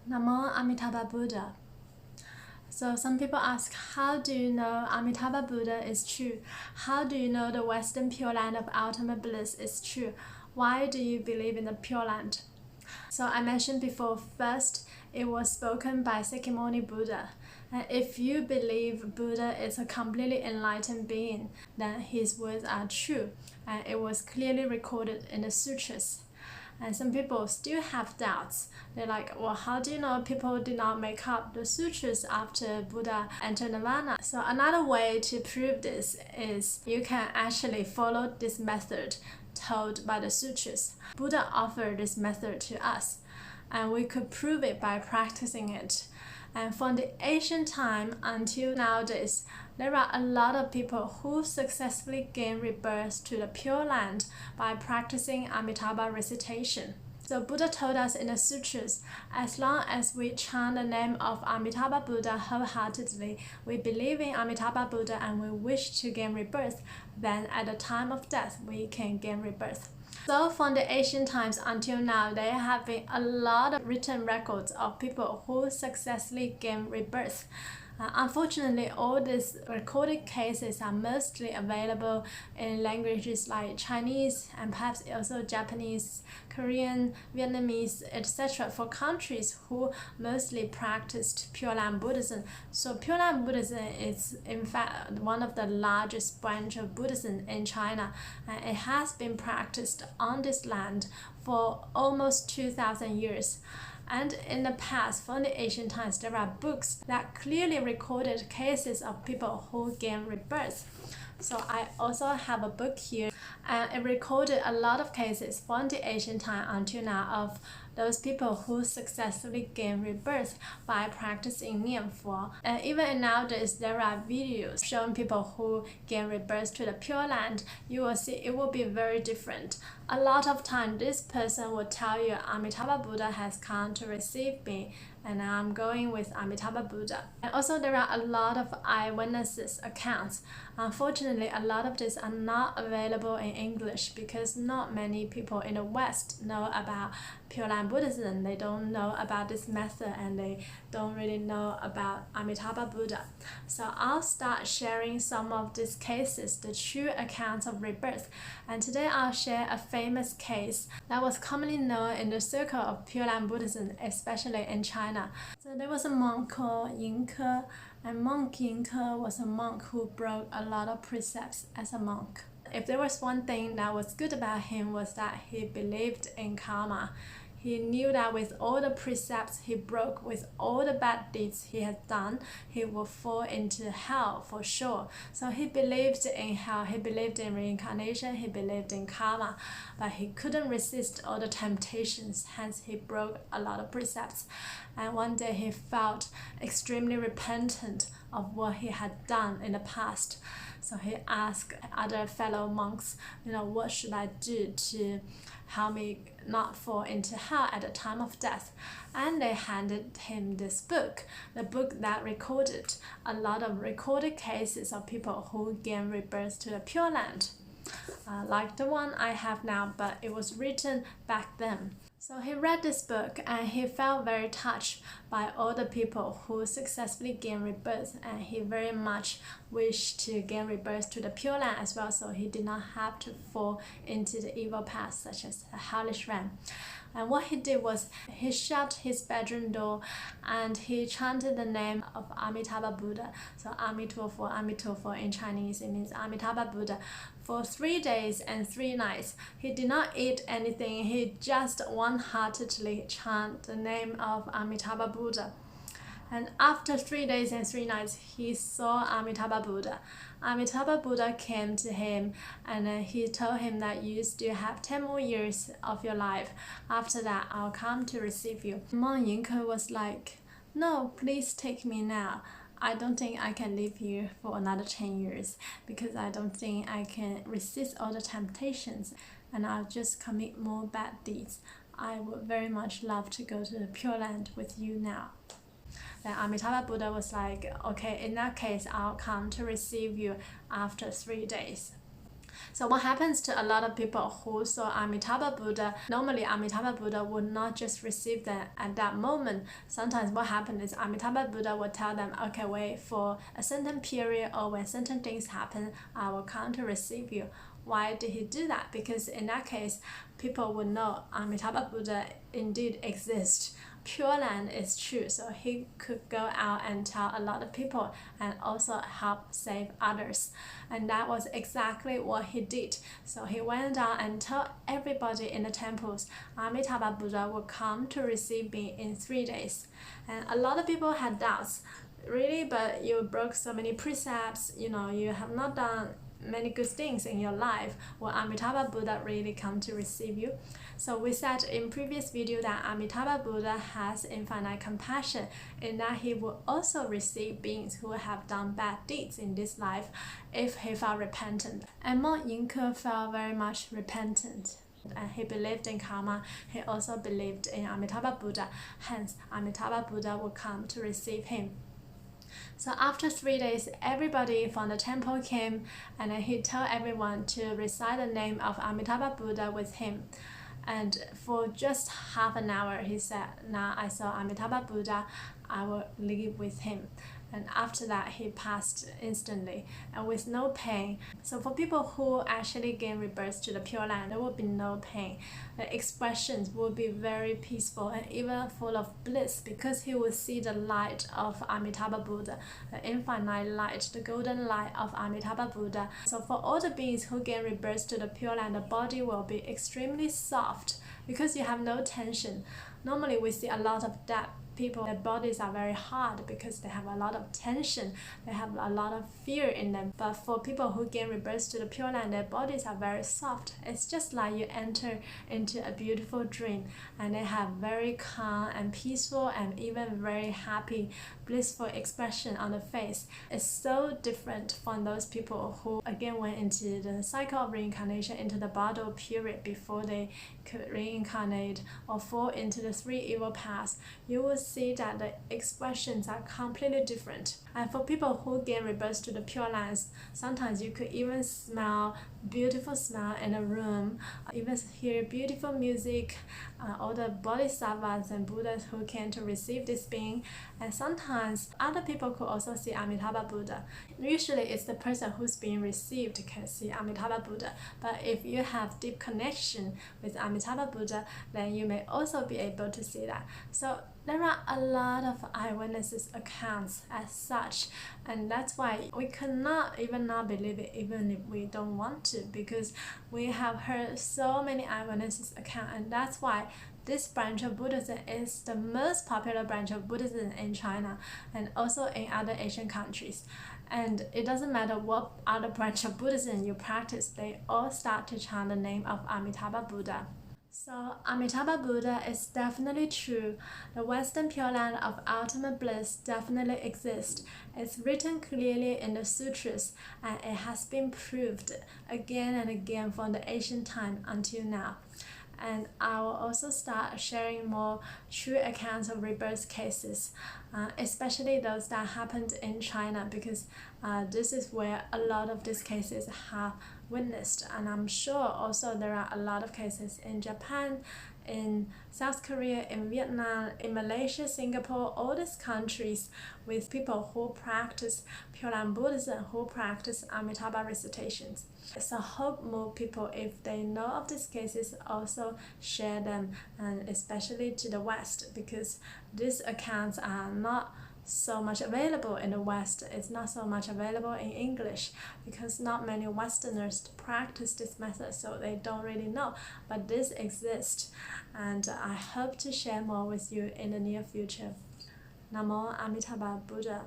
Namo Amitabha Buddha. So some people ask, how do you know Amitabha Buddha is true? How do you know the Western Pure Land of ultimate bliss is true? Why do you believe in the Pure Land? So I mentioned before, first, it was spoken by Sakyamuni Buddha. And if you believe Buddha is a completely enlightened being, then his words are true. And it was clearly recorded in the sutras. And some people still have doubts. They're like, well, how do you know people did not make up the sutras after Buddha entered Nirvana? So another way to prove this is you can actually follow this method told by the sutras. Buddha offered this method to us, and we could prove it by practicing it. And from the ancient time until nowadays, there are a lot of people who successfully gain rebirth to the Pure Land by practicing Amitabha recitation. So Buddha told us in the sutras, as long as we chant the name of Amitabha Buddha wholeheartedly, we believe in Amitabha Buddha and we wish to gain rebirth, then at the time of death we can gain rebirth. So from the ancient times until now, there have been a lot of written records of people who successfully gain rebirth. Unfortunately, all these recorded cases are mostly available in languages like Chinese and perhaps also Japanese, Korean, Vietnamese, etc. for countries who mostly practiced Pure Land Buddhism. So Pure Land Buddhism is in fact one of the largest branch of Buddhism in China, and it has been practiced on this land for almost 2,000 years. And in the past, from the ancient times, there are books that clearly recorded cases of people who gain rebirth. So I also have a book here, and it recorded a lot of cases from the ancient time until now of those people who successfully gain rebirth by practicing Nianfu. And even nowadays, there are videos showing people who gain rebirth to the Pure Land. You will see it will be very different. A lot of time, this person will tell you Amitabha Buddha has come to receive me, and I'm going with Amitabha Buddha. And also there are a lot of eyewitnesses accounts. Unfortunately, a lot of these are not available in English because not many people in the West know about Pure Land Buddhism. They don't know about this method and they don't really know about Amitabha Buddha. So I'll start sharing some of these cases, the true accounts of rebirth. And today I'll share a famous case that was commonly known in the circle of Pure Land Buddhism, especially in China. So there was a monk called Yin Ke, and monk Yin Ke was a monk who broke a lot of precepts as a monk. If there was one thing that was good about him was that he believed in karma. He knew that with all the precepts he broke, with all the bad deeds he had done, he would fall into hell for sure. So he believed in hell, he believed in reincarnation, he believed in karma, but he couldn't resist all the temptations, hence he broke a lot of precepts. And one day he felt extremely repentant of what he had done in the past. So he asked other fellow monks, what should I do to help me not fall into hell at the time of death? And they handed him this book, the book that recorded a lot of recorded cases of people who gain rebirth to the Pure Land. Like the one I have now, but it was written back then. So he read this book and he felt very touched by all the people who successfully gained rebirth, and he very much wished to gain rebirth to the Pure Land as well, so he did not have to fall into the evil path such as the hellish realm. And what he did was he shut his bedroom door and he chanted the name of Amitabha Buddha. So Amitofo, Amitofo in Chinese, it means Amitabha Buddha, for 3 days and 3 nights. He did not eat anything, he just one-heartedly chanted the name of Amitabha Buddha. And after 3 days and 3 nights, he saw Amitabha Buddha. Amitabha Buddha came to him and he told him that you still have 10 more years of your life. After that, I'll come to receive you. Monk Yin Ke was like, no, please take me now. I don't think I can live here for another 10 years because I don't think I can resist all the temptations and I'll just commit more bad deeds. I would very much love to go to the Pure Land with you now. Then Amitabha Buddha was like, okay, in that case, I'll come to receive you after 3 days. So what happens to a lot of people who saw Amitabha Buddha, normally Amitabha Buddha would not just receive them at that moment. Sometimes what happens is Amitabha Buddha will tell them, okay, wait for a certain period, or when certain things happen, I will come to receive you. Why did he do that? Because in that case, people would know Amitabha Buddha indeed exists. Pure Land is true, so he could go out and tell a lot of people and also help save others. And that was exactly what he did. So he went out and told everybody in the temples, Amitabha Buddha will come to receive me in 3 days. And a lot of people had doubts, really, but you broke so many precepts, you have not done many good things in your life. Will Amitabha Buddha really come to receive you? So we said in previous video that Amitabha Buddha has infinite compassion, in that he will also receive beings who have done bad deeds in this life if he felt repentant. And Monk Yin Ke felt very much repentant, and he believed in karma. He also believed in Amitabha Buddha, hence Amitabha Buddha will come to receive him. So after 3 days, everybody from the temple came, and then he told everyone to recite the name of Amitabha Buddha with him. And for just half an hour, he said, now I saw Amitabha Buddha, I will live with him. And after that, he passed instantly and with no pain. So for people who actually gain rebirth to the Pure Land, there will be no pain. The expressions will be very peaceful and even full of bliss, because he will see the light of Amitabha Buddha, the infinite light, the golden light of Amitabha Buddha. So for all the beings who gain rebirth to the Pure Land, the body will be extremely soft because you have no tension. Normally we see a lot of dead people, their bodies are very hard because they have a lot of tension, they have a lot of fear in them. But for people who gain rebirth to the Pure Land, their bodies are very soft. It's just like you enter into a beautiful dream, and they have very calm and peaceful and even very happy, blissful expression on the face. It's so different from those people who again went into the cycle of reincarnation, into the Bardo period before they could reincarnate or fall into the 3 evil paths. You will see that the expressions are completely different. And for people who gain rebirth to the Pure Lands, sometimes you could even smell beautiful smell in a room, even hear beautiful music, all the bodhisattvas and Buddhas who came to receive this being. And sometimes other people could also see Amitabha Buddha. Usually it's the person who's being received can see Amitabha Buddha, but if you have deep connection with Amitabha Buddha, then you may also be able to see that. So there are a lot of eyewitnesses accounts as such, and that's why we cannot even not believe it even if we don't want to, because we have heard so many eyewitnesses accounts. And that's why this branch of Buddhism is the most popular branch of Buddhism in China and also in other Asian countries. And it doesn't matter what other branch of Buddhism you practice, they all start to chant the name of Amitabha Buddha. So Amitabha Buddha is definitely true. The Western Pure Land of ultimate bliss definitely exists. It's written clearly in the sutras, and it has been proved again and again from the ancient time until now. And I will also start sharing more true accounts of rebirth cases, especially those that happened in China, because this is where a lot of these cases have witnessed. And I'm sure also there are a lot of cases in Japan, in South Korea, in Vietnam, in Malaysia, Singapore, all these countries with people who practice Pure Land Buddhism, who practice Amitabha recitations. So hope more people, if they know of these cases, also share them, and especially to the West, because these accounts are not so much available in the West. It's not so much available in English because not many Westerners practice this method, so they don't really know. But this exists, and I hope to share more with you in the near future. Namo Amitabha Buddha.